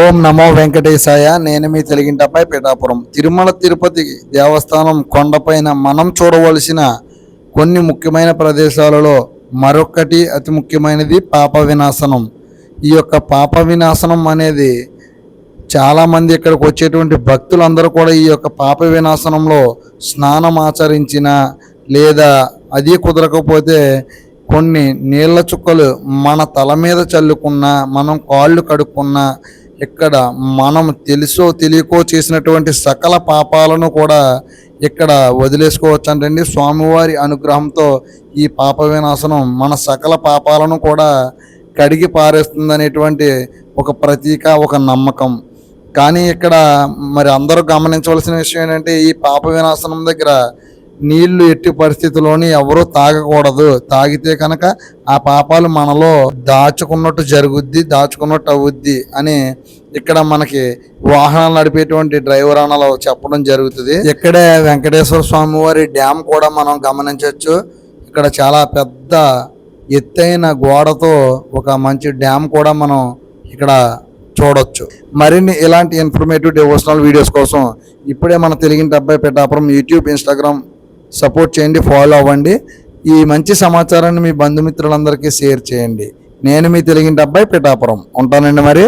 ఓం నమో వెంకటేశాయ. నేను మీ తెలుగింటపై పిఠాపురం. తిరుమల తిరుపతి దేవస్థానం కొండపైన మనం చూడవలసిన కొన్ని ముఖ్యమైన ప్రదేశాలలో మరొకటి అతి ముఖ్యమైనది పాప వినాశనం. ఈ యొక్క పాప వినాశనం అనేది చాలామంది ఇక్కడికి వచ్చేటువంటి భక్తులందరూ కూడా ఈ యొక్క పాప వినాశనంలో స్నానం ఆచరించిన, లేదా అది కుదరకపోతే కొన్ని నీళ్ళ చుక్కలు మన తల మీద చల్లుకున్న, మనం కాళ్ళు కడుక్కున్న, ఇక్కడ మనం తెలుసో తెలియకో చేసినటువంటి సకల పాపాలను కూడా ఇక్కడ వదిలేసుకోవచ్చు అంటండి. స్వామివారి అనుగ్రహంతో ఈ పాప వినాశనం మన సకల పాపాలను కూడా కడిగి పారేస్తుంది అనేటువంటి ఒక ప్రతీక, ఒక నమ్మకం. కానీ ఇక్కడ మరి అందరూ గమనించవలసిన విషయం ఏంటంటే, ఈ పాప వినాశనం దగ్గర నీళ్లు ఎట్టి పరిస్థితుల్లోని ఎవరూ తాగకూడదు. తాగితే కనుక ఆ పాపాలు మనలో దాచుకున్నట్టు అవుద్ది అని ఇక్కడ మనకి వాహనాలు నడిపేటువంటి డ్రైవర్ అన్నలో చెప్పడం జరుగుతుంది. ఇక్కడే వెంకటేశ్వర స్వామి వారి డ్యామ్ కూడా మనం గమనించవచ్చు. ఇక్కడ చాలా పెద్ద ఎత్తైన గోడతో ఒక మంచి డ్యామ్ కూడా మనం ఇక్కడ చూడొచ్చు. మరిన్ని ఇలాంటి ఇన్ఫర్మేటివ్ డివోషనల్ వీడియోస్ కోసం ఇప్పుడే మన తెలుగింటి అబ్బాయి పిఠాపురం యూట్యూబ్, ఇన్స్టాగ్రామ్ సపోర్ట్ చేయండి, ఫాలో అవ్వండి. ఈ మంచి సమాచారాన్ని మీ బంధుమిత్రులందరికీ షేర్ చేయండి. నేను మీ తెలుగింటి అబ్బాయి పిఠాపురం ఉంటానండి మరి.